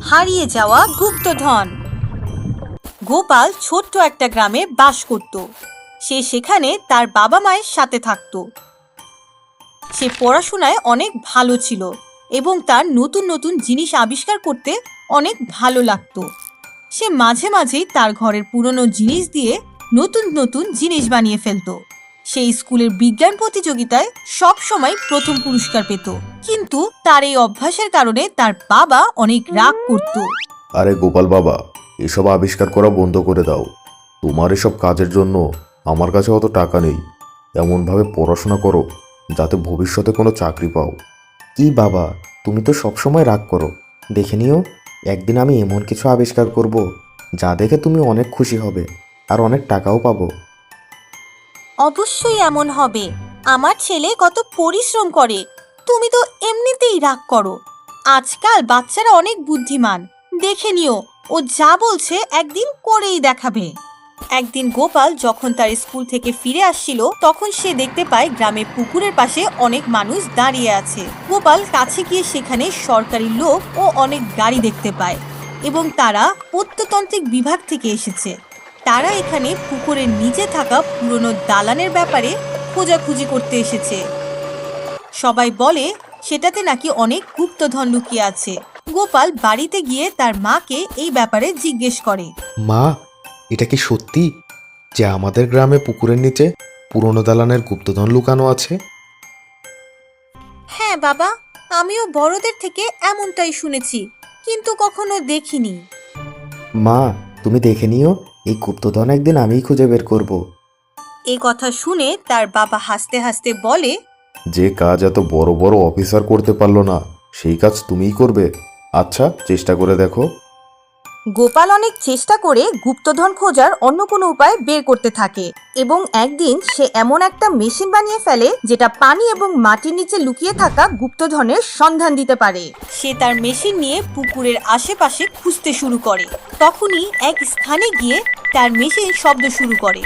হারিয়ে যাওয়া গুপ্তধন। গোপাল ছোট্ট একটা গ্রামে বাস করত। সে সেখানে তার বাবা মায়ের সাথে থাকত। সে পড়াশোনায় অনেক ভালো ছিল এবং তার নতুন নতুন জিনিস আবিষ্কার করতে অনেক ভালো লাগতো। সে মাঝে মাঝেই তার ঘরের পুরনো জিনিস দিয়ে নতুন নতুন জিনিস বানিয়ে ফেলত। সেই স্কুলের বিজ্ঞান প্রতিযোগিতায় সব সময় প্রথম পুরস্কার পেত, কিন্তু তার এই অভ্যাসের কারণে তার বাবা অনেক রাগ করত। আরে গোপাল বাবা, এসব আবিষ্কার করা বন্ধ করে দাও। তোমার এসব কাজের জন্য আমার কাছে অত টাকা নেই। এমনভাবে পড়াশোনা করো যাতে ভবিষ্যতে কোনো চাকরি পাও। কি বাবা, তুমি তো সবসময় রাগ করো। দেখে নিও, একদিন আমি এমন কিছু আবিষ্কার করব যা দেখে তুমি অনেক খুশি হবে আর অনেক টাকাও পাবো। অবশ্যই এমন হবে। আমার ছেলে কত পরিশ্রম করে, তুমি তো এমনিতেই রাগ করো। আজকাল বাচ্চারা অনেক বুদ্ধিমান, দেখে নিও ও যা বলছে একদিন করেই দেখাবে। একদিন গোপাল যখন তার স্কুল থেকে ফিরে আসছিল, তখন সে দেখতে পায় গ্রামের পুকুরের পাশে অনেক মানুষ দাঁড়িয়ে আছে। গোপাল কাছে গিয়ে সেখানে সরকারি লোক ও অনেক গাড়ি দেখতে পায় এবং তারা প্রত্নতান্ত্রিক বিভাগ থেকে এসেছে। তারা এখানে পুকুরের নিচে থাকা পুরনো দালানের ব্যাপারে খোঁজাখুঁজি করতে এসেছে। সবাই বলে সেটাতে নাকি অনেক গুপ্তধন লুকিয়ে আছে। গোপাল বাড়িতে গিয়ে তার মাকে এই ব্যাপারে জিজ্ঞেস করে। মা, এটা কি সত্যি যে আমাদের গ্রামে পুকুরের নিচে পুরনো দালানের গুপ্তধন লুকানো আছে? হ্যাঁ বাবা, আমিও বড়দের থেকে এমনটাই শুনেছি, কিন্তু কখনো দেখিনি। মা, তুমি দেখে নিও, এই গুপ্তধন একদিন আমিই খুঁজে বের করব। এই কথা শুনে তার বাবা হাসতে হাসতে বলে, যে কাজ এত বড় বড় অফিসার করতে পারলো না, সেই কাজ তুমিই করবে। আচ্ছা, চেষ্টা করে দেখো। গোপাল অনেক চেষ্টা করে গুপ্তধন খোঁজার অন্য কোনো উপায় বের করতে থাকে এবং একদিন সে এমন একটা মেশিন বানিয়ে ফেলে যেটা পানি এবং মাটির নিচে লুকিয়ে থাকা গুপ্তধনের সন্ধান দিতে পারে। সে তার মেশিন নিয়ে পুকুরের আশেপাশে খুঁজতে শুরু করে। তখনই এক স্থানে গিয়ে তার মেশিন শব্দ শুরু করে।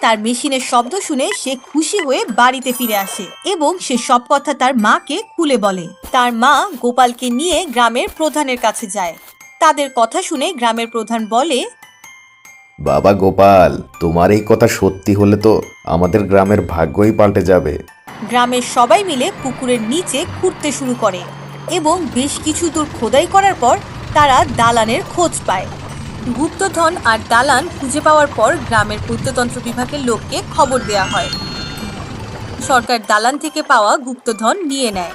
তার মেশিনের শব্দ শুনে সে খুশি হয়ে বাড়িতে ফিরে আসে এবং সে সব কথা তার মাকে খুলে বলে। তার মা গোপালকে নিয়ে গ্রামের প্রধানের কাছে যায়। তাদের কথা শুনে গ্রামের প্রধান বলে, বাবা গোপাল, তোমার এই কথা সত্যি হলে তো আমাদের গ্রামের ভাগ্যই পাল্টে যাবে। গ্রামের সবাই মিলে পুকুরের নিচে খুঁড়তে শুরু করে এবং বেশ কিছু দূর খোদাই করার পর তারা দালানের খোঁজ পায়। গুপ্তধন আর দালান খুঁজে পাওয়ার পর গ্রামের প্রত্নতন্ত্র বিভাগের লোককে খবর দেয়া হয়। সরকার দালান থেকে পাওয়া গুপ্তধন নিয়ে নেয়,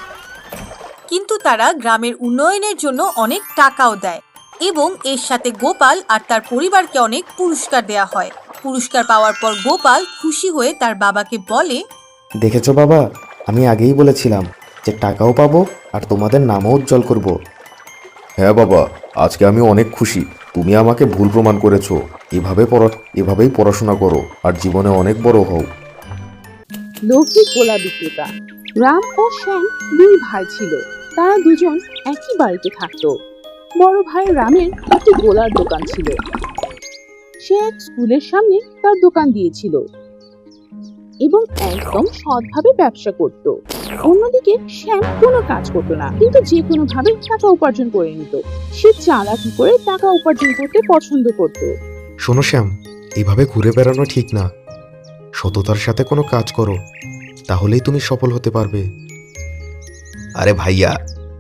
কিন্তু তারা গ্রামের উন্নয়নের জন্য অনেক টাকাও দেয় এবং এর সাথে গোপাল আর তার পরিবারকে অনেক পুরস্কার দেয়া হয়। পুরস্কার পাওয়ার পর গোপাল খুশি হয়ে তার বাবাকে বলে, দেখেছো বাবা, আমি আগেই বলেছিলাম যে টাকাও পাবো আর তোমাদের নামও উজ্জ্বল করব। হ্যাঁ বাবা, আজকে আমি অনেক খুশি। তুমি আমাকে ভুল প্রমাণ করেছো। এভাবেই পড়াশোনা করো আর জীবনে অনেক বড় হও। লৌকিক গোলা বিক্রেতা। রাম ও শ্যাম দুই ভাই ছিল। তারা দুজন একই বাড়িতে থাকতো। বড় ভাই রামের একটি গোলার দোকান ছিল। সে এক স্কুলের সামনে তার দোকান দিয়েছিল এবং একদম সৎভাবে ব্যবসা করত। অন্যদিকে শ্যাম কোনো কাজ করতো না, কিন্তু যে কোনো ভাবে টাকা উপার্জন করে নিত। সে চালাকি করে টাকা উপার্জন করতে পছন্দ করত। শোনো শ্যাম, এইভাবে ঘুরে বেড়ানো ঠিক না। সততার সাথে কোনো কাজ করো, তাহলেই তুমি সফল হতে পারবে। আরে ভাইয়া,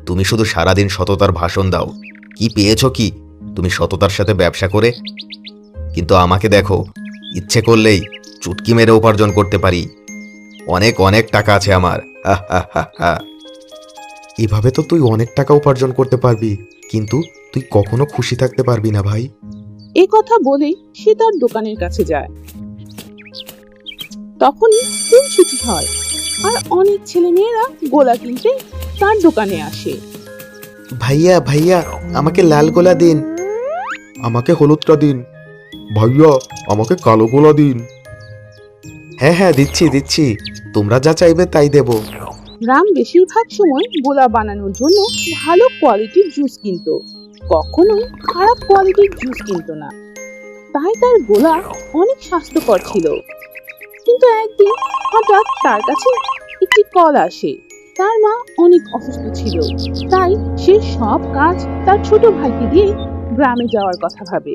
তুমি শুধু সারাদিন সততার ভাষণ দাও। কি পেয়েছো কি তুমি সততার সাথে ব্যবসা করে? কিন্তু আমাকে দেখো, ইচ্ছে করলেই চুটকি মেরে উপার্জন করতে পারি। অনেক অনেক টাকা আছে আমার। এভাবে তো তুই অনেক টাকা উপার্জন করতে পারবি, কিন্তু তুই কখনো খুশি থাকতে পারবি না ভাই। এ কথা বলেই সে তার দোকানের কাছে যায়। তখনই স্কুল ছুটি হয় আর অনেক ছেলে মেয়েরা গোলা কিনতে তার দোকানে আসে। ভাইয়া ভাইয়া, আমাকে লাল গোলা দিন। আমাকে হলুদটা দিন। ভাইয়া, আমাকে কালো গোলা দিন। হ্যাঁ হ্যাঁ, দিচ্ছি দিচ্ছি, তোমরা যা চাইবে তাই দেব। রাম বেশিরভাগ সময় গোলা বানানোর জন্য ভালো কোয়ালিটির জুস কিনতো, কখনোই খারাপ কোয়ালিটির জুস কিনতো না। তাই তার গোলা অনেক স্বাস্থ্যকর ছিল। কিন্তু একদিন হঠাৎ তার কাছে একটি কল আসে। তার মা অনেক অসুস্থ ছিল, তাই সে সব কাজ তার ছোট ভাইকে দিয়ে গ্রামে যাওয়ার কথা ভাবে।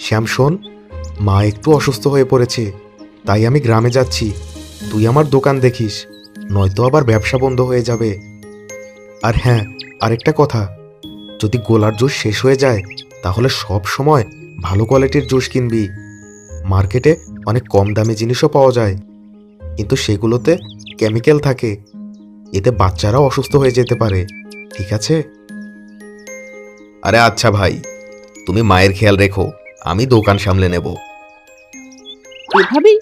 শ্যাম শোন, মা একটু অসুস্থ হয়ে পড়েছে, তাই আমি গ্রামে যাচ্ছি। তুই আমার দোকান দেখিস, নয়তো আবার ব্যবসা বন্ধ হয়ে যাবে। আর হ্যাঁ, আরেকটা কথা, যদি গোলার জুস শেষ হয়ে যায় তাহলে সব সময় ভালো কোয়ালিটির জুস কিনবি। মার্কেটে অনেক কম দামি জিনিসও পাওয়া যায়, কিন্তু সেগুলোতে কেমিক্যাল থাকে, এতে বাচ্চারাও অসুস্থ হয়ে যেতে পারে। ঠিক আছে? আরে আচ্ছা ভাই, তুমি মায়ের খেয়াল রেখো, আমি দোকান সামলে নেব। এভাবেই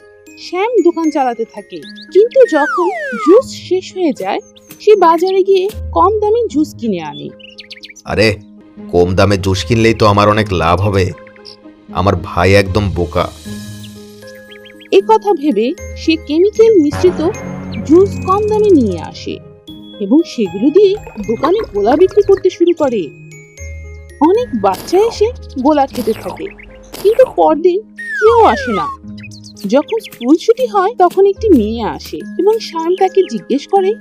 শ্যাম দোকান চালাতে থাকে। কিন্তু যখন জুস শেষ হয়ে যায়, সে বাজারে গিয়ে কম দামি জুস কিনে আনে। আরে কম দামে জুস কিনলেই তো আমার অনেক লাভ হবে। আমার ভাই একদম বোকা। এ কথা ভেবে সে কেমিক্যাল মিশ্রিত জুস কম দামে নিয়ে আসে এবং সেগুলো দিয়ে দোকানে গোলা বিক্রি করতে শুরু করে। অনেক বাচ্চা এসে গোলা খেতে থাকে, কিন্তু পরদিন কেউ আসে না। যখন স্কুল ছুটি হয় তখন একটি মেয়ে আসে এবং শ্যাম তাকে জিজ্ঞেস করে,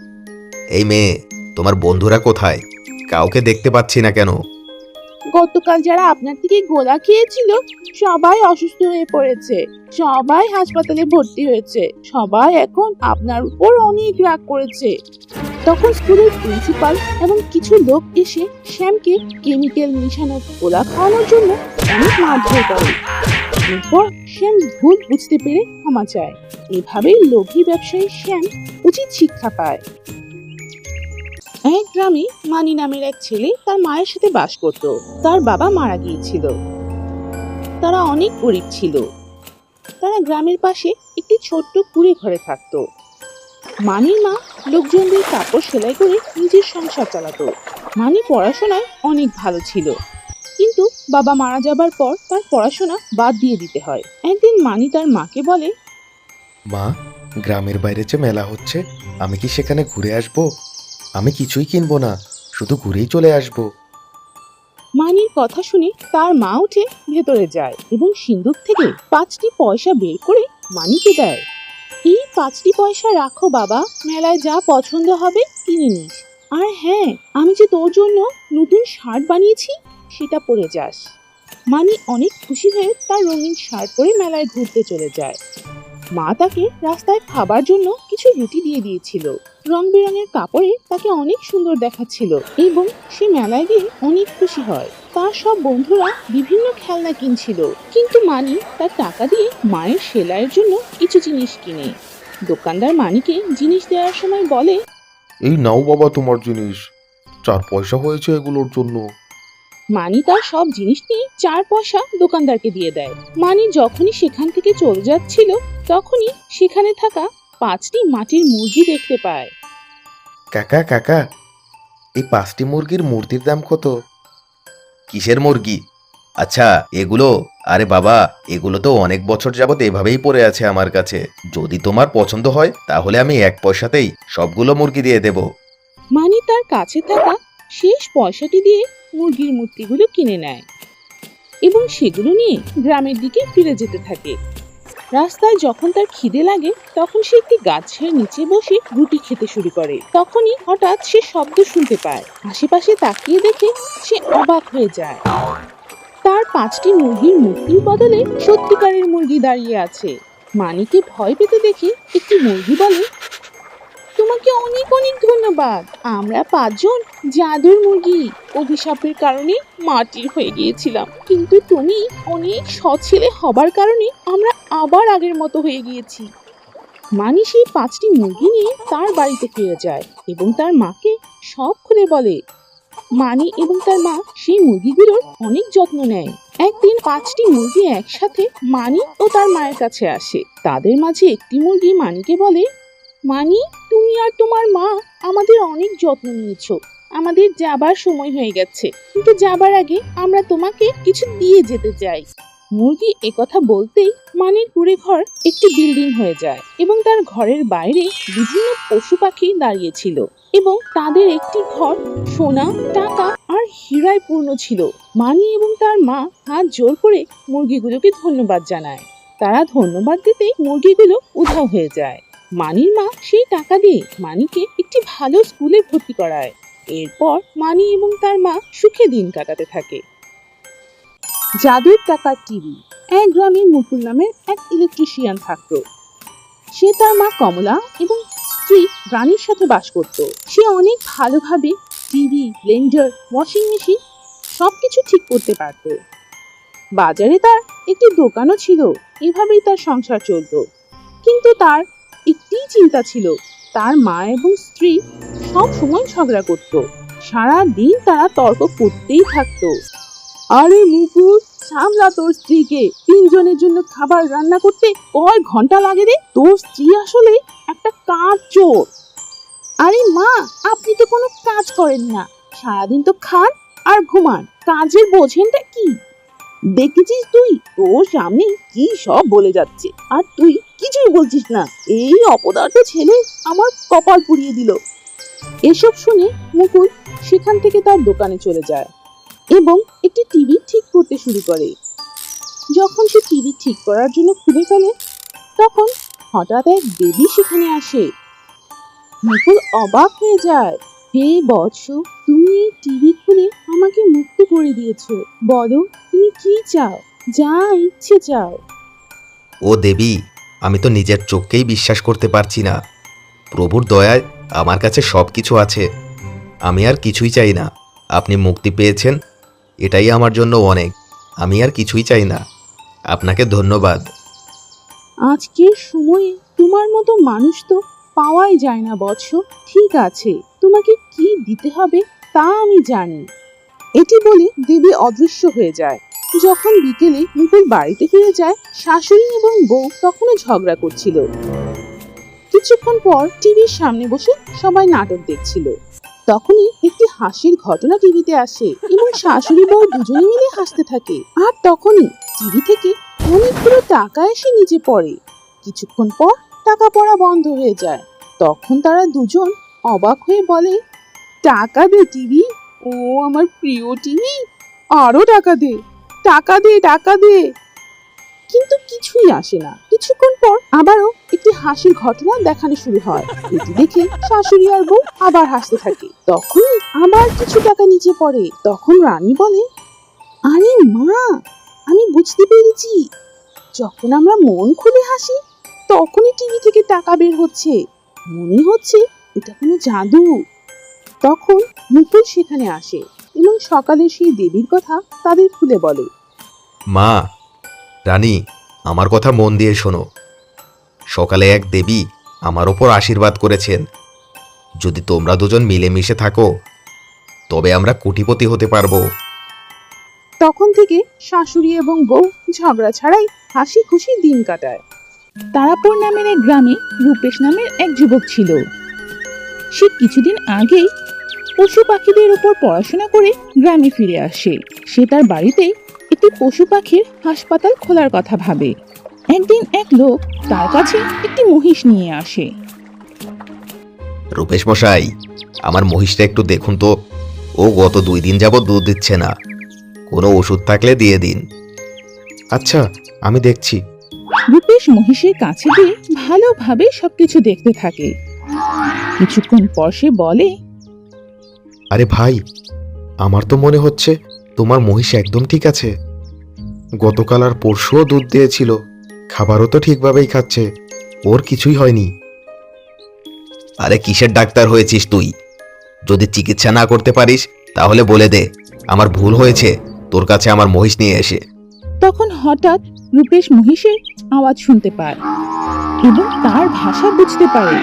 এই মেয়ে, তোমার বন্ধুরা কোথায়? কাউকে দেখতে পাচ্ছি না কেন? গতকাল যারা আপনার থেকে গোলা খেয়েছিল সবাই অসুস্থ হয়ে পড়েছে, সবাই হাসপাতালে ভর্তি হয়েছে, সবাই এখন আপনার উপর অনেক রাগ করেছে। তখন স্কুলের প্রিন্সিপাল এবং কিছু লোক এসে শ্যামকে কেমিক্যাল মিশানো গোলা খাওয়ানোর জন্য অনেক মারধর করে। এরপর শ্যাম ভুল বুঝতে পেরে ক্ষমা চায়। এভাবেই লোভী ব্যবসায়ী শ্যাম উচিত শিক্ষা পায়। এক গ্রামে মানি নামের এক ছেলে তার মায়ের সাথে বাস করত। তার বাবা মারা গিয়েছিল। তারা অনেক গরিব ছিল। তারা গ্রামের পাশে একটি ছোট্ট কুঁড়ে ঘরে থাকত। মানির মা লোকজনদের কাপড় সেলাই করে নিজের সংসার চালাতো। মানি পড়াশোনায় অনেক ভালো ছিল, কিন্তু বাবা মারা যাবার পর তার পড়াশোনা বাদ দিয়ে দিতে হয়। একদিন মানি তার মাকে বলে, মা, গ্রামের বাইরে যে মেলা হচ্ছে, আমি কি সেখানে ঘুরে আসবো? আমি কিছুই কিনবো না, শুধু ঘুরেই চলে আসবো। মানির কথা শুনে তার মা উঠে ভেতরে যায় এবং সিন্দুক থেকে 5টি পয়সা বের করে মানিকে দেয়। এই 5টি পয়সা রাখো বাবা, মেলায় যা পছন্দ হবে কিনে নিস। আর হ্যাঁ, আমি যে তোর জন্য নতুন শার্ট বানিয়েছি সেটা পরে যাস। মানি অনেক খুশি হয়ে তার রঙিন শার্ট পরে মেলায় ঘুরতে চলে যায়। মা তাকে রাস্তায় খাবার জন্য কিছু রুটি দিয়ে দিয়েছিল। রং বেরঙের কাপড়ে তাকে অনেক সুন্দর দেখাচ্ছিল এবং সে মেলায় গিয়ে অনেক খুশি হয়। তার সব বন্ধুরা বিভিন্ন খেলনা কিনছিল, কিন্তু মানি তার টাকা দিয়ে মায়ের সেলাইয়ের জন্য কিছু জিনিস কিনে। দোকানদার মানিকে জিনিস দেওয়ার সময় বলে, এই নাও বাবা তোমার জিনিস, 4 পয়সা হয়েছে এগুলোর জন্য। মানি তার সব জিনিস নিয়ে 4 পয়সা দোকানদারকে দিয়ে দেয়। মানি যখনই সেখান থেকে চলে যাচ্ছিল তখনই সেখানে থাকা 5টি মাটির মুরগি দেখতে পায়। কাকা কাকা, এই 5টি মুরগির মূর্তির দাম কত? কিসের মুরগি? আচ্ছা এগুলো? আরে বাবা, এগুলো তো অনেক বছর যাবত এভাবেই পড়ে আছে আমার কাছে। যদি তোমার পছন্দ হয় তাহলে আমি 1 পয়সাতেই সবগুলো মুরগি দিয়ে দেব। মানি তার কাছে থাকা শেষ পয়সাটি দিয়ে মুরগির মূর্তিগুলো কিনে নেয় এবং সেগুলো নিয়ে গ্রামের দিকে ফিরে যেতে থাকে। রাস্তায় যখন তার খিদে লাগে তখন সে একটি গাছের নিচে বসে রুটি খেতে শুরু করে। তখনই হঠাৎ সে শব্দ শুনতে পায়। আশেপাশে তাকিয়ে দেখে সে অবাক হয়ে যায়। তার 5টি মুরগির মূর্তির বদলে সত্যিকারের মুরগি দাঁড়িয়ে আছে। মানিকে ভয় পেতে দেখে একটি মুরগি বলে, তোমাকে অনেক অনেক ধন্যবাদ। আমরা 5 জন জাদুর মুরগি অভিশাপের কারণে মাটির হয়ে গিয়েছিলাম, কিন্তু তুমি অনেক সৎ ছেলে হবার কারণে আমরা আবার আগের মতো হয়ে গিয়েছি। মানি সেই 5টি মুরগি নিয়ে তার বাড়িতে ফিরে যায় এবং তার মাকে সব খুলে বলে। মানি এবং তার মা সেই মুরগিগুলোর অনেক যত্ন নেয়। একদিন 5টি মুরগি একসাথে মানি ও তার মায়ের কাছে আসে। তাদের মাঝে একটি মুরগি মানিকে বলে, মানি, তুমি আর তোমার মা আমাদের অনেক যত্ন নিয়েছো। আমাদের যাবার সময় হয়ে গেছে, কিন্তু যাবার আগে আমরা তোমাকে কিছু দিয়ে যেতে চাই। মুরগি একথা বলতেই মানির কুঁড়ে ঘর একটি বিল্ডিং হয়ে যায় এবং তার ঘরের বাইরে বিভিন্ন পশু পাখি দাঁড়িয়েছিল এবং তাদের একটি ঘর সোনা, টাকা আর হীরায় পূর্ণ ছিল। মানি এবং তার মা হাত জোর করে মুরগিগুলোকে ধন্যবাদ জানায়। তারা ধন্যবাদ দিতেই মুরগিগুলো উধাও হয়ে যায়। মানির মা সেই টাকা দিয়ে মানিকে একটি ভালো স্কুলে ভর্তি করায়। এরপর মানি এবং তার মা সুখে দিন কাটাতে থাকে। জাদুর টাকার টিভি। এক গ্রামে মুকুল নামের এক ইলেকট্রিশিয়ান থাকতো। সে তার মা কমলা এবং স্ত্রী রানীর সাথে বাস করত। সে অনেক ভালোভাবে টিভি, ব্লেন্ডার, ওয়াশিং মেশিন সবকিছু ঠিক করতে পারত। বাজারে তার একটি দোকানও ছিল। এভাবেই তার সংসার চলত। কিন্তু তার একটি চিন্তা ছিল, তার মা এবং স্ত্রী সব সময় ঝগড়া করত। সারা দিন তারা তর্ক করতেই থাকতো। আরে মুকুল, সামলা তোর স্ত্রীকে। 3 জনের জন্য খাবার রান্না করতে কয় ঘন্টা লাগে রে? তোর স্ত্রী আসলে একটা কাজ চোর। আরে মা, আপনি তো কোনো কাজ করেন না, সারাদিন তো খান আর ঘুমান, কাজের বোঝেনটা কি? দেখেছিস তুই, তোর সামনে কি সব বলে যাচ্ছে আর তুই কিছুই বলছিস না। এই অপদার্থ ছেলে আমার কপাল পুড়িয়ে দিল। এসব শুনে মুকুল সেখান থেকে তার দোকানে চলে যায় এবং একটি টিভি ঠিক করতে শুরু করে। যখন সে টিভি ঠিক করার জন্য খুলে ফেলে, তখন হঠাৎ এক দেবী সেখানে আসে। মুকুল অবাক হয়ে যায়। হে বৎস, তুমি এই টিভি খুলে আমাকে মুক্ত করে দিয়েছো। বলো তুমি কি চাও, যা ইচ্ছে চাও। ও দেবী, আমি তো নিজের চোখকেই বিশ্বাস করতে পারছি না। প্রভুর দয়ায় আমার কাছে সব কিছু আছে। আমি আর কিছুই চাই না। আপনি মুক্তি পেয়েছেন, এটাই আমার জন্য অনেক। আমি আর কিছুই চাই না। আপনাকে ধন্যবাদ। আজকের সময়ে তোমার মতো মানুষ তো পাওয়াই যায় না বৎস। ঠিক আছে, তোমাকে কি দিতে হবে তা আমি জানি। এটি বলে দেবী অদৃশ্য হয়ে যায়। যখন বিকেলে মুকুল বাড়িতে ফিরে যায়, শাশুড়ি এবং বউ তখনও ঝগড়া করছিল। কিছুক্ষণ পর টিভির সামনে বসে সবাই নাটক দেখছিল। তখনই একটি হাসির ঘটনা টিভিতে আসে এবং শাশুড়ি বউ দুজনে মিলে হাসতে থাকে। আর তখনই টিভি থেকে অনেকগুলো টাকা এসে নিচে পড়ে। কিছুক্ষণ পর টাকা পড়া বন্ধ হয়ে যায়। তখন তারা দুজন অবাক হয়ে বলে, টাকা দে টিভি, ও আমার প্রিয় টিভি, আরো টাকা দে, টাকা দে, টাকা দে। কিন্তু কিছুই আসে না। কিছুক্ষণ পর আবারও একটি হাসির ঘটনা দেখানো শুরু হয়। এটি দেখে শাশুড়ি আর বউ আবার হাসতে থাকে। তখনই আবার কিছু টাকা নিচে পড়ে। তখন রানী বলে, আরে মা, আমি বুঝতে পেরেছি, যখন আমরা মন খুলে হাসি তখনই টিভি থেকে টাকা বের হচ্ছে। মনে হচ্ছে এটা কোনো জাদু। তখন মুকুল সেখানে আসে এবং সকালে সেই দেবীর কথা তাদের খুলে বলে। মা, রানী, আমার কথা মন দিয়ে শোনো। সকালে এক দেবী আমার ওপর আশীর্বাদ করেছেন, যদি তোমরা দুজন মিলেমিশে থাকো তবে আমরা কোটিপতি হতে পারবো। তখন থেকে শাশুড়ি এবং বউ ঝগড়া ছাড়াই হাসি খুশি দিন কাটায়। তারাপুর নামের এক গ্রামে রূপেশ নামের এক যুবক ছিল। সে কিছুদিন আগেই পশু পাখিদের উপর পড়াশোনা করে গ্রামে ফিরে আসে। সে তার বাড়িতে একটি পশু পাখির হাসপাতাল খোলার কথা ভাবে। একদিন এক লোক তার কাছে একটি মহিষ নিয়ে আসে। রূপেশ মশাই, আমার মহিষটা একটু দেখুন তো। ও গত 2 দিন যাবত দুধ দিচ্ছে না। কোনো ওষুধ থাকলে দিয়ে দিন। আচ্ছা, আমি দেখছি। রূপেশ মহিষের কাছে গিয়ে ভালোভাবে সবকিছু দেখতে থাকে। কিছুক্ষণ পর সে বলে, আরে ভাই, আমার তো মনে হচ্ছে তোমার মহিষ একদম ঠিক আছে। গতকাল আর পরশুও দুধ দিয়েছিল, খাবারও তো ঠিকভাবেই খাচ্ছে, ওর কিছুই হয়নি। আরে কিসের ডাক্তার হয়েছিস তুই? যদি চিকিৎসা না করতে পারিস তাহলে বলে দে, আমার ভুল হয়েছে তোর কাছে আমার মহিষ নিয়ে এসে। তখন হঠাৎ রূপেশ মহিষের আওয়াজ শুনতে পায় এবং তার ভাষা বুঝতে পারে।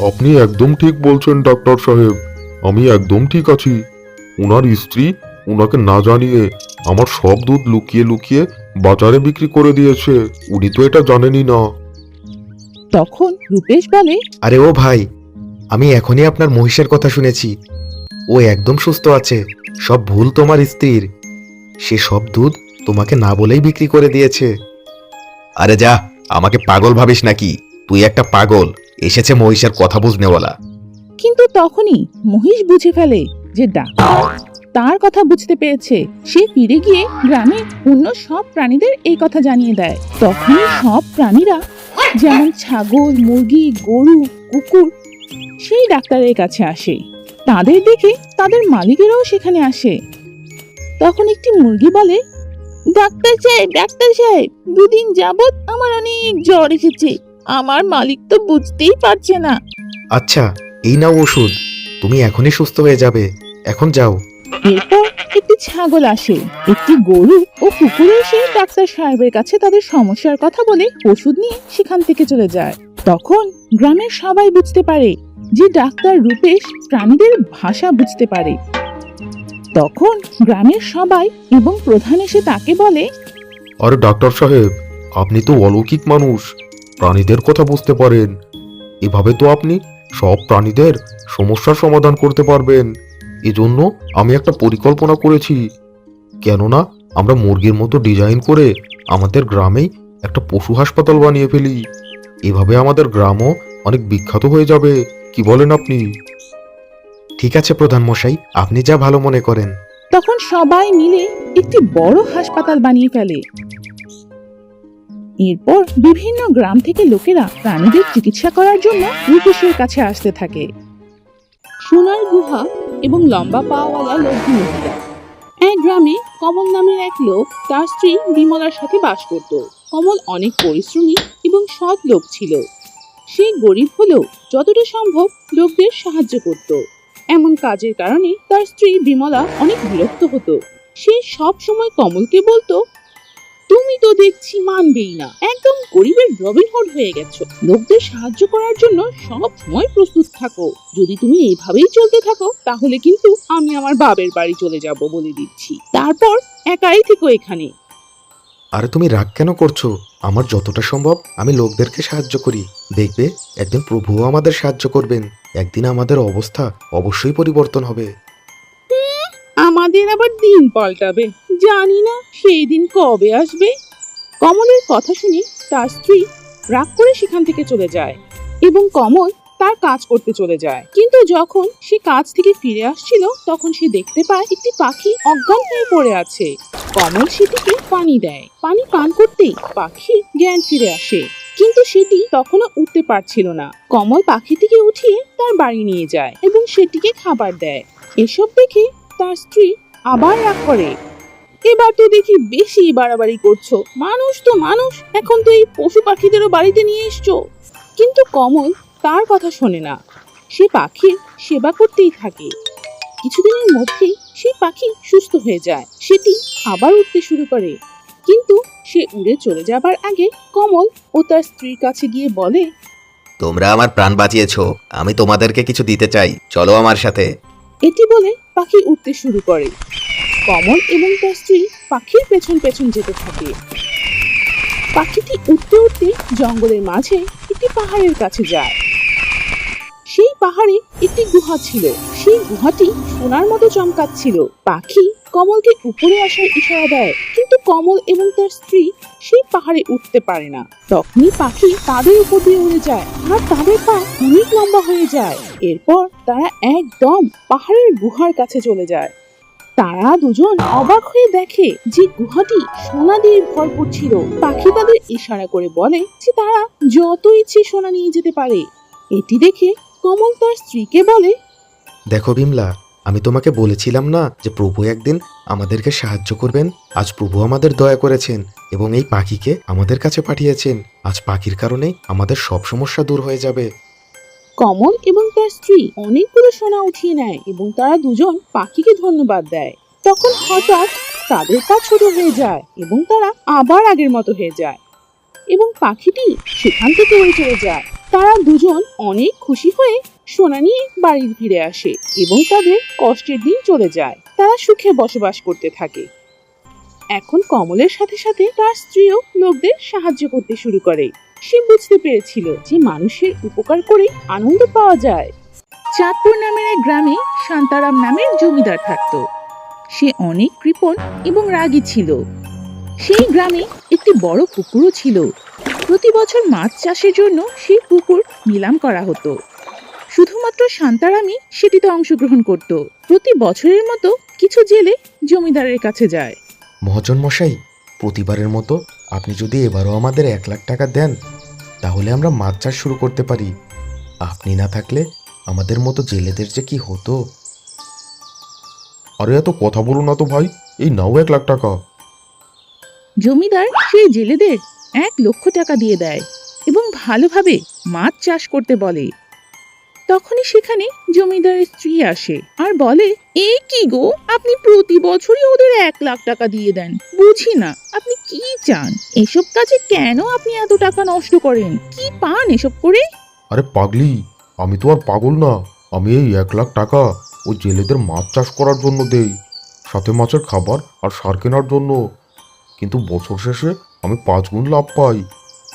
আপনি একদম ঠিক বলছেন ডাক্তার সাহেব, আমি একদম ঠিক আছি। ওনার স্ত্রী ওনাকে না জানিয়ে আমার সব দুধ লুকিয়ে লুকিয়ে বাজারে বিক্রি করে দিয়েছে। উনি তো এটা জানেনই না। তখন রূপেশ বলে, আরে ও ভাই, আমি এখনই আপনার মহিষের কথা শুনেছি। ও একদম সুস্থ আছে। সব ভুল তোমার স্ত্রীর। সে সব দুধ তোমাকে না বলেই বিক্রি করে দিয়েছে। আরে যা, আমাকে পাগল ভাবিস নাকি? তুই একটা পাগল। এসেছে মহিষের কথা বুঝনেওয়ালা। কিন্তু তখনই মহিষ বুঝে ফেলে যে ডাক্তার তার কথা বুঝতে পেরেছে। সে ফিরে গিয়ে গ্রামের অন্য সব প্রাণীদের এই কথা জানিয়ে দেয়। তখনই সব প্রাণীরা যেমন ছাগল, মুরগি, গরু, কুকুর সেই ডাক্তারের কাছে আসে। তাদের দেখে তাদের মালিকেরাও সেখানে আসে। তখন একটি মুরগি বলে, ডাক্তার সাহেব, দুদিন যাবত আমার অনেক জ্বর এসেছে। আমার মালিক তো বুঝতেই পারছে না। আচ্ছা, এই নাও ওষুধ, তুমি এখনই সুস্থ হয়ে যাবে, এখন যাও। এরপর একটি ছাগল আসে, একটি গরু ও কুকুর এসে ডাক্তার সাহেবের কাছে তাদের সমস্যার কথা বলে ওষুধ নিয়ে সেখান থেকে চলে যায়। তখন গ্রামের সবাই বুঝতে পারে যে ডাক্তার রূপেশ প্রাণীদের ভাষা বুঝতে পারে। তখন গ্রামের সবাই এবং প্রধান এসে তাকে বলে, আরে ডাক্তার সাহেব, আপনি তো অলৌকিক মানুষ, প্রাণীদের কথা বুঝতে পারেন। এভাবে তো আপনি সব প্রাণীদের সমস্যার সমাধান করতে পারবেন। এজন্য আমি একটা পরিকল্পনা করেছি। কেননা আমরা মুরগির মতো ডিজাইন করে আমাদের গ্রামেই একটা পশু হাসপাতাল বানিয়ে ফেলি। এভাবে আমাদের গ্রামও অনেক বিখ্যাত হয়ে যাবে। কি বলেন আপনি? ঠিক আছে প্রধান মশাই, আপনি যা ভালো মনে করেন। তখন সবাই মিলে একটি বড় হাসপাতাল বানিয়ে ফেলে। এরপর বিভিন্ন গ্রাম থেকে লোকেরা প্রাণীদের চিকিৎসা করার জন্য রূপেশের কাছে আসতে থাকে। সোনার গুহা এবং লম্বা পাওয়ালা লক্ষ্মী মহিলা। এক গ্রামে কমল নামের এক লোক তার স্ত্রী বিমলার সাথে বাস করত। কমল অনেক পরিশ্রমী এবং সৎ লোক ছিল। সে গরিব হলেও যতটা সম্ভব লোকদের সাহায্য করত। এমন কাজের কারণে তার স্ত্রী বিমলা অনেক বিরক্ত হতো। সে সব সময় কমলকে বলতো, তুমি তো দেখছি মানবেই না, একদম গরিবের রবিনহুড হয়ে গেছো। লোকদের সাহায্য করার জন্য সব সময় প্রস্তুত থাকো। যদি তুমি এইভাবেই চলতে থাকো তাহলে কিন্তু আমি আমার বাবের বাড়ি চলে যাব বলে দিচ্ছি। তারপর একাই থেকো এখানে। আরে তুমি রাগ কেন করছো? আমার যতটা সম্ভব আমি লোকদেরকে সাহায্য করি। দেখবে একদিন প্রভুও আমাদের সাহায্য করবেন। একদিন আমাদের অবস্থা অবশ্যই পরিবর্তন হবে। আমাদের আবার দিন পাল্টাবে, জানি না সেই দিন কবে আসবে। কমলের কথা শুনে তার স্ত্রী রাগ করে সেখান থেকে চলে যায় এবং কমল তার কাজ করতে চলে যায়। কিন্তু যখন সে কাজ থেকে ফিরে আসছিল তখন সে দেখতে পায় একটি পাখি অজ্ঞান হয়ে পড়ে আছে। কমল সেটিকে পানি দেয়। পানি পান করতেই পাখি জ্ঞান ফিরে আসে, কিন্তু সেটি তখনও উঠতে পারছিল না। কমল পাখিটিকে উঠিয়ে তার বাড়ি নিয়ে যায় এবং সেটিকে খাবার দেয়। এসব দেখে তার স্ত্রী আবার রাগ করে, এবার তো দেখি বেশি বাড়াবাড়ি করছো। মানুষ তো মানুষ, এখন তো এই পশু পাখিদেরও বাড়িতে নিয়ে এসছো। কিন্তু কমল তার কথা শোনে না। সে পাখির সেবা করতেই থাকে। কিছুদিনের মধ্যেই সেই পাখি সুস্থ হয়ে যায়। সেটি আবার উঠতে শুরু করে। কিন্তু সে উড়ে চলে যাবার আগে কমল ও তার স্ত্রীর কাছে গিয়ে বলে, তোমরা আমার প্রাণ বাঁচিয়েছো, আমি তোমাদেরকে কিছু দিতে চাই, চলো আমার সাথে। এটি বলে পাখি উঠতে শুরু করে। কমল এবং তার স্ত্রী পাখির পেছন পেছন যেতে থাকে। পাখিটি উঠতে উঠতে জঙ্গলের মাঝে একটি পাহাড়ের কাছে যায়। সেই পাহাড়ে একটি গুহা ছিল। সেই গুহাটি সোনার মতো চমকাচ্ছিল। পাখি কমলকে উপরে আসার ইশারা দেয়, কিন্তু কমল এবং তার স্ত্রী সেই পাহাড়ে উঠতে পারে না। তখনই পাখি তাদের উপর দিয়ে উড়ে যায় আর তাদের পা অনেক লম্বা হয়ে যায়। এরপর তারা একদম পাহাড়ের গুহার কাছে চলে যায়। তারা দুজন অবাক হয়ে দেখে যে গুহাটি সোনা দিয়ে ভরপুর ছিল। পাখি তাদের ইশারা করে বলে যে তারা যত ইচ্ছে সোনা নিয়ে যেতে পারে। এটি দেখে কমল তার স্ত্রীকে বলে, দেখো বিমলা, আমি তোমাকে বলেছিলাম না যে প্রভু একদিন আমাদেরকে সাহায্য করবেন। আজ প্রভু আমাদের দয়া করেছেন এবং এই পাখিকে আমাদের কাছে পাঠিয়েছেন। আজ পাখির কারণে আমাদের সব সমস্যা দূর হয়ে যাবে। কমল এবং তার স্ত্রী অনেকগুলো সোনা উঠিয়ে নেয় এবং তারা দুজন পাখিকে ধন্যবাদ দেয়। তখন হঠাৎ তাদের পা ছোট হয়ে যায় এবং তারা আবার আগের মতো হয়ে যায় এবং পাখিটি সেখান থেকে উড়ে চলে যায়। তারা দুজন অনেক খুশি হয়ে সোনা নিয়ে বাড়ি ফিরে আসে এবং তাদের কষ্টের দিন চলে যায়। তারা সুখে বসবাস করতে থাকে। এখন কমলের সাথে সাথে তার স্ত্রীও লোকদের সাহায্য করতে শুরু করে। সে বুঝতে পেরেছিল যে মানুষের উপকার করে আনন্দ পাওয়া যায়। চাঁদপুর নামের এক গ্রামে শান্তারাম নামের জমিদার থাকত। সে অনেক কৃপণ এবং রাগী ছিল। সেই গ্রামে একটি বড় পুকুরও ছিল। প্রতি বছর মাছ চাষের জন্য সেই পুকুর নিলাম করা হতো। শুধুমাত্র শান্তারামই সেটিতে অংশগ্রহণ করত। প্রতি বছরের মতো কিছু জেলে জমিদারের কাছে যায়। মহাজন মশাই, প্রতিবারের মতো আপনি যদি এবারও আমাদের 1 লাখ টাকা দেন তাহলে আমরা মাছ চাষ শুরু করতে পারি। আপনি না থাকলে আমাদের মতো জেলেদের যে কি হতো। আরে এত কথা বলো না তো ভাই, এই নাও 1 লাখ টাকা। জমিদার সেই জেলেদের 1 লক্ষ টাকা দিয়ে দেয় এবং ভালোভাবে মাছ চাষ করতে বলে। তখনই সেখানে জমিদারের স্ত্রী আসে আর বলে, এই কি গো, আপনি প্রতি বছরই ওদের 1 লাখ টাকা দিয়ে দেন। বুঝি না আপনি কি চান, এসব কাজে কেন আপনি এত টাকা নষ্ট করেন? কি পান এসব করে? আরে পাগলি, আমি তো আর পাগল না। আমি এই 1 লাখ টাকা ওই জেলেদের মাছ চাষ করার জন্য দেই, সাথে মাছের খাবার আর সার কেনার জন্য। কিন্তু বছর শেষে আমি 5 গুণ লাভ পাই।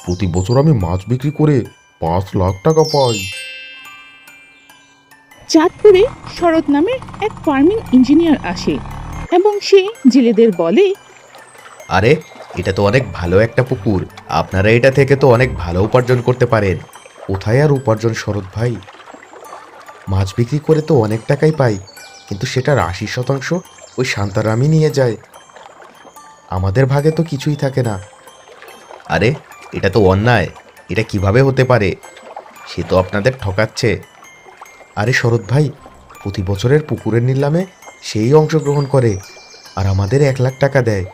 প্রতি বছর আমি মাছ বিক্রি করে 5 লাখ টাকা পাই। চাঁদপুরে শরৎ নামের এক ফার্মিং ইঞ্জিনিয়ার আসে এবং সে জেলেদের বলে, আরে এটা তো অনেক ভালো একটা পুকুর, আপনারা এটা থেকে তো অনেক ভালো উপার্জন করতে পারেন। কোথায় আর উপার্জন শরৎ ভাই? মাছ বিক্রি করে তো অনেক টাকাই পাই, কিন্তু সেটার 80% ওই শান্তারামই নিয়ে যায়। আমাদের ভাগে তো কিছুই থাকে না। আরে এটা তো অন্যায়, এটা কিভাবে হতে পারে? সে তো আপনাদের ঠকাচ্ছে। আরে শরৎ ভাই, প্রতি বছরের পুকুরের নিলামে সেই অংশগ্রহণ করে আর আমাদের 1 লাখ টাকা দেয়,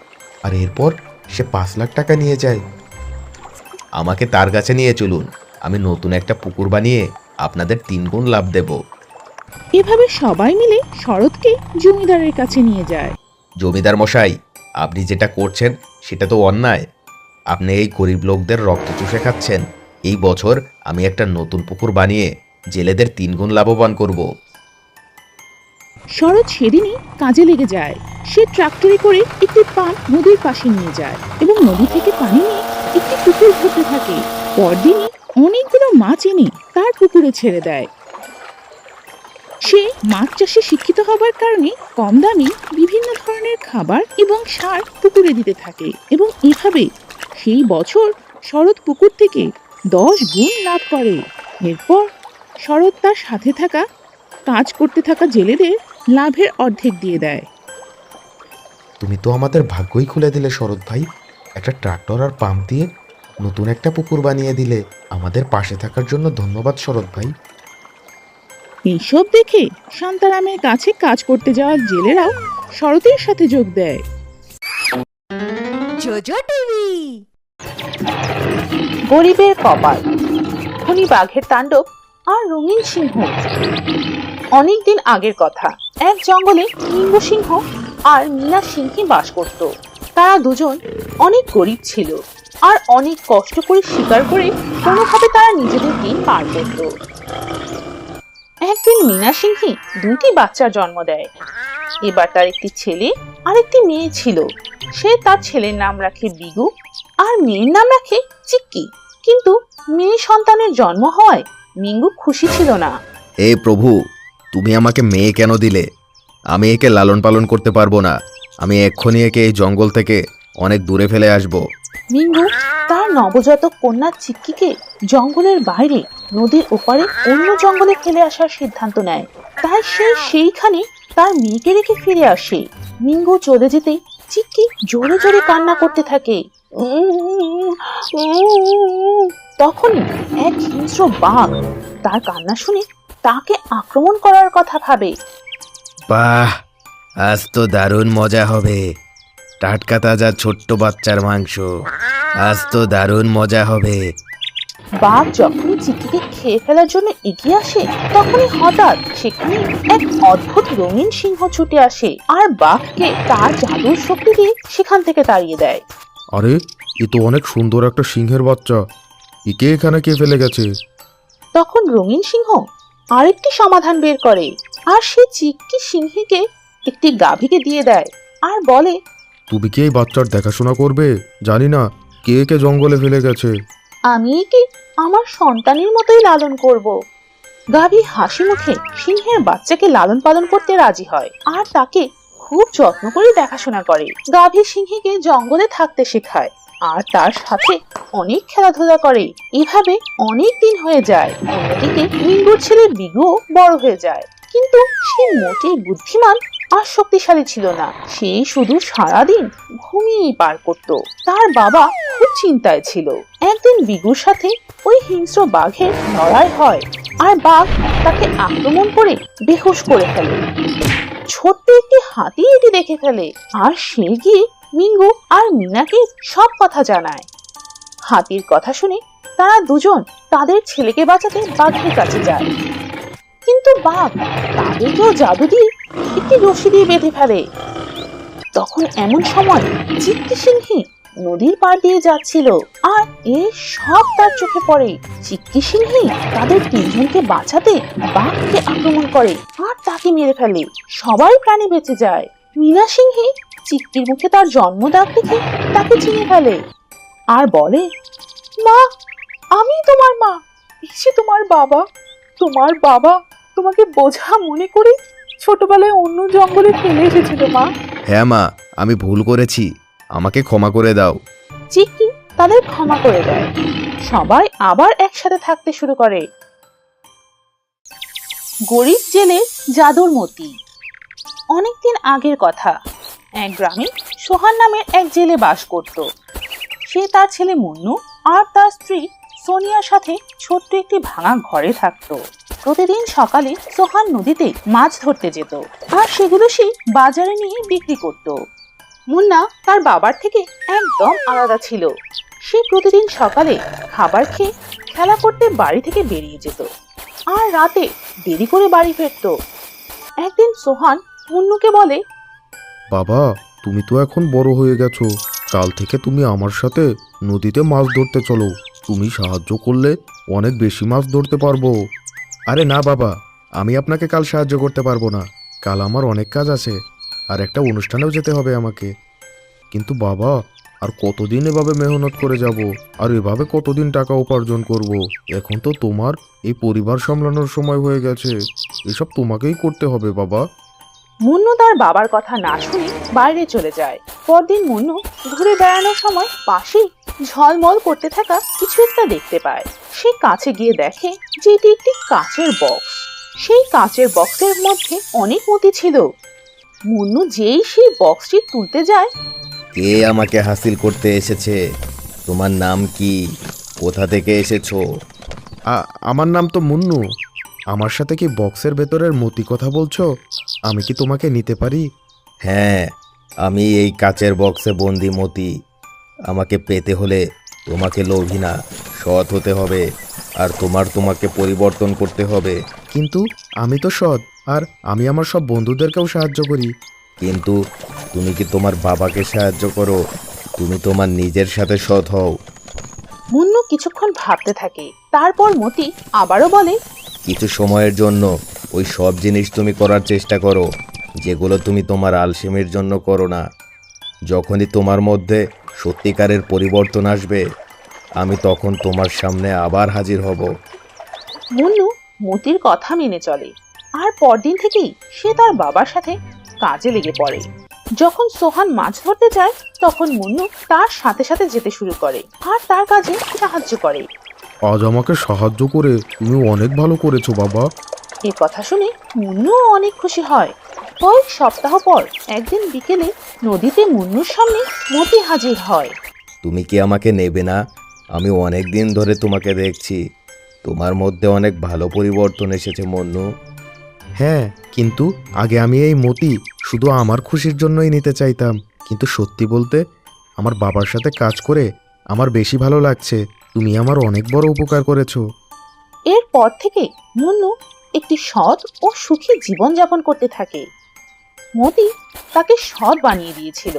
আর এরপর সে 5 লাখ টাকা নিয়ে যায়। আমাকে তার কাছে নিয়ে চলুন, আমি নতুন একটা পুকুর বানিয়ে আপনাদের 3 গুণ লাভ দেব। এভাবে সবাই মিলে শরৎকে জমিদারের কাছে নিয়ে যায়। জমিদার মশাই, আপনি যেটা করছেন সেটা তো অন্যায়। আপনি এই গরিব লোকদের রক্ত চুষে খাচ্ছেন। এই বছর আমি একটা নতুন পুকুর বানিয়ে জেলেদের 3 গুণ লাভবান করব। শরৎ সেদিনই কাজে লেগে যায়। সে ট্রাক্টরে করে একটি পাম্প নদীর পাশে নিয়ে যায় এবং নদী থেকে পানি নিয়ে একটি পুকুর ভরতে থাকে। পরদিনই অনেকগুলো মাছ এনে তার পুকুরে ছেড়ে দেয়। সে মাছ চাষে শিক্ষিত হবার কারণে কম দামে বিভিন্ন ধরনের খাবার এবং সার পুকুরে দিতে থাকে এবং এভাবে সেই বছর শরৎ পুকুর থেকে 10 গুণ লাভ করে। এরপর শরৎ তার সাথে থাকা কাজ করতে থাকা জেলেদের লাভের অর্ধেক দিয়ে দেয়। তুমি তো আমাদের ভাগ্যই খুলে দিলে শরৎ ভাই। একটা ট্রাক্টর আর পাম্প দিয়ে নতুন একটা পুকুর বানিয়ে দিলে। আমাদের পাশে থাকার জন্য ধন্যবাদ শরৎ ভাই। এইসব দেখে শান্তারামের কাছে কাজ করতে যাওয়া জেলেরাও শরতের সাথে যোগ দেয়। JoJo TV. গরিবের কপাল, খনি বাঘের তাণ্ডব আর রঙিন সিংহ। অনেকদিন আগের কথা, এক জঙ্গলে নিম্ব সিংহ আর মীনা সিংহী বাস করত। তারা দুজন অনেক গরিব ছিল আর অনেক কষ্ট করে শিকার করে কোনোভাবে তারা নিজেদের দিন পার করত। একদিন মীনা সিংহী 2টি বাচ্চার জন্ম দেয়। এবার তার একটি ছেলে আর একটি মেয়ে ছিল। সে তার ছেলের নাম রাখে বিগু আর মেয়ের নাম রাখে চিক্কি। কিন্তু মেয়ে সন্তানের জন্ম হওয়ায় মিঙ্গু খুশি ছিল না। হে প্রভু, তুমি আমাকে মেয়ে কেন দিলে? আমি একে লালন পালন করতে পারবো না। আমি এক্ষুনি একে এই জঙ্গল থেকে অনেক দূরে ফেলে আসব। মিঙ্গু তার নবজাতক কন্যা চিক্কিকে জঙ্গলের বাইরে নদীর ওপারে অন্য জঙ্গলে ফেলে আসার সিদ্ধান্ত নেয়। তাই সে সেইখানে তার মেয়েকে রেখে ফিরে আসে। মিঙ্গু চলে যেতে চিক্কি জোরে জোরে কান্না করতে থাকে। তখনই এক হিংস্র বাঘ তার কান্না শুনে তাকে আক্রমণ করার কথা ভাবে। বাহ, আজ তো দারুণ মজা হবে। টাটকা তাজা ছোট্ট বাচ্চার মাংস, আজ তো দারুণ মজা হবে। বাঘ যখনই চিক্কিকে খেয়ে ফেলার জন্য এগিয়ে আসে, তখনই হঠাৎ সেখানে এক অদ্ভুত রঙিন সিংহ ছুটে আসে আর বাঘকে তার জাদুর শক্তি দিয়ে সেখান থেকে তাড়িয়ে দেয়। আরে এ তো অনেক সুন্দর একটা সিংহের বাচ্চা, একে এখানে কে ফেলে গেছে? তখন রঙিন সিংহ আরেকটি সমাধান বের করে আর সে চিক্কি সিংহীকে একটি গাভীকে দিয়ে দেয় আর বলে, তুমি কি এই বাচ্চার দেখাশোনা করবে? জানি না কে কে জঙ্গলে ফেলে গেছে। আমি একে আমার সন্তানের মতোই লালন করব। গাভী হাসি মুখে সিংহের বাচ্চাকে লালন পালন করতে রাজি হয় আর তাকে খুব যত্ন করে দেখাশোনা করে। গাভী সিংহীকে জঙ্গলে থাকতে শেখায় আর তার সাথে অনেক খেলাধুলা করে। এভাবে অনেক দিন হয়ে যায়। অন্যদিকে মিঙ্গুর ছেলে বিগুও বড় হয়ে যায়, কিন্তু সে মোটেই বুদ্ধিমান আর শক্তিশালী ছিল না। সে শুধু সারাদিন ঘুমিয়েই পার করত। তার বাবা খুব চিন্তায় ছিল। একদিন বিগুর সাথে ওই হিংস্র বাঘের লড়াই হয় আর বাঘ তাকে আক্রমণ করে বেহুশ করে ফেলে। ছোট্ট একটি হাতি এটি দেখে ফেলে আর সে গিয়ে মিঙ্গু আর মিনাকে সব কথা জানায়। হাতির কথা শুনে তারা দুজন তাদের ছেলেকে বাঁচাতে বাঘের কাছে যায়, কিন্তু বাঘ তাদেরকেও জাদু দিয়ে একটি রশি দিয়ে বেঁধে ফেলে। তখন এমন সময় চিক্কি সিংহী নদীর পাড় দিয়ে যাচ্ছিল আর এই সব তার চোখে পড়ে। চিক্কি সিংহী তাদের তিনজনকে বাঁচাতে বাঘকে আক্রমণ করে আর তাকে মেরে ফেলে। সবাই প্রাণে বেঁচে যায়। মীনা সিংহী চিক্কির মুখে তার জন্মদাগ দেখে তাকে চিনে ফেলে আর বলে, মা, আমি তোমার মা, এসে তোমার বাবা তোমাকে বোঝা মনে করে ছোটবেলায় অন্য জঙ্গলে ফেলে এসেছিল মা। হ্যাঁ মা, আমি ভুল করেছি, আমাকে ক্ষমা করে দাও। চিক্কি তাদের ক্ষমা করে দেয়। সবাই আবার একসাথে থাকতে শুরু করে। গরিব জেলে জাদুর মতি। অনেকদিন আগের কথা, এক গ্রামে সোহান নামের এক জেলে বাস করত। সে তার ছেলে মুন্নু আর তার স্ত্রী সোনিয়ার সাথে ছোট্ট একটি ভাঙা ঘরে থাকতো। প্রতিদিন সকালে সোহান নদীতে মাছ ধরতে যেত আর সেগুলো সে বাজারে নিয়ে বিক্রি করত। মুন্না তার বাবার থেকে একদম আলাদা ছিল। সে প্রতিদিন সকালে খাবার খেয়ে খেলা করতে বাড়ি থেকে বেরিয়ে যেত আর রাতে দেরি করে বাড়ি ফিরত। একদিন সোহান মুন্নুকে বলে, বাবা, তুমি তো এখন বড় হয়ে গেছো, কাল থেকে তুমি আমার সাথে নদীতে মাছ ধরতে চলো। তুমি সাহায্য করলে অনেক বেশি মাছ ধরতে পারবো। আরে না বাবা, আমি আপনাকে কাল সাহায্য করতে পারবো না। কাল আমার অনেক কাজ আছে আর একটা অনুষ্ঠানেও যেতে হবে আমাকে। কিন্তু বাবা, আর কতদিন এভাবে মেহনত করে যাব, আর এভাবে কতদিন টাকা উপার্জন করব? এখন তো তোমার এই পরিবার সামলানোর সময় হয়ে গেছে, এসব তোমাকেই করতে হবে বাবা। মুন্নু তার বাবার কথা না শুনে বাইরে চলে যায়। পরদিন মুন্নু ঘুরে বেড়ানোর সময় পাশেই ঝলমল করতে থাকা কিছু একটা দেখতে পায়। সে কাছে গিয়ে দেখে যে এটি একটি কাচের বক্স। সেই কাচের বক্সের মধ্যে অনেক মতি ছিল। মুন্নু যেই সেই বক্সটি তুলতে যায়, কে আমাকে হাসিল করতে এসেছে? তোমার নাম কি? কোথা থেকে এসেছো? আমার নাম তো মুন্নু। আমার সাথে কি বক্সের ভেতরের মতি কথা বলছো? আমি কি তোমাকে নিতে পারি? হ্যাঁ, আমি এই কাচের বক্সে বন্দি মতি। আমাকে পেতে হলে তোমাকে লোভী না, সৎ হতে হবে, আর তোমাকে পরিবর্তন করতে হবে। কিন্তু আমি তো সৎ, আর আমি আমার সব বন্ধুদেরকেও সাহায্য করি। কিন্তু তুমি কি তোমার বাবাকে সাহায্য করো? তুমি তোমার নিজের সাথে সৎ হও। মুন্নু কিছুক্ষণ ভাবতে থাকে। তারপর মতি আবারও বলে, কিছু সময়ের জন্য ওই সব জিনিস তুমি করার চেষ্টা করো যেগুলো তুমি তোমার আলসেমির জন্য করো না। যখনই তোমার মধ্যে সত্যিকারের পরিবর্তন আসবে, আমি তখন তোমার সামনে আবার হাজির হব। মুন্নু মতির কথা মেনে চলে আর পরদিন থেকেই সে তার বাবার সাথে কাজে লেগে পড়ে। যখন সোহান মাছ ধরতে যায় তখন মুন্নু তার সাথে সাথে যেতে শুরু করে আর তার কাজে সাহায্য করে। আজ আমাকে সাহায্য করে তুমি অনেক ভালো করেছো বাবা। এ কথা শুনে মুন্নু অনেক খুশি হয়। কয়েক সপ্তাহ পর একদিন বিকেলে নদীতে মুন্নুর সামনে মতি হাজির হয়। তুমি কি আমাকে নেবে না? আমি অনেক দিন ধরে তোমাকে দেখছি, তোমার মধ্যে অনেক ভালো পরিবর্তন এসেছে মুন্নু। হ্যাঁ, কিন্তু আগে আমি এই মতি শুধু আমার খুশির জন্যই নিতে চাইতাম। কিন্তু সত্যি বলতে, আমার বাবার সাথে কাজ করে আমার বেশি ভালো লাগছে। তুমি আমার অনেক বড় উপকার করেছো। এরপর থেকে মুন্নু একটি সৎ ও সুখী জীবনযাপন করতে থাকে। মতি তাকে সৎ বানিয়ে দিয়েছিল।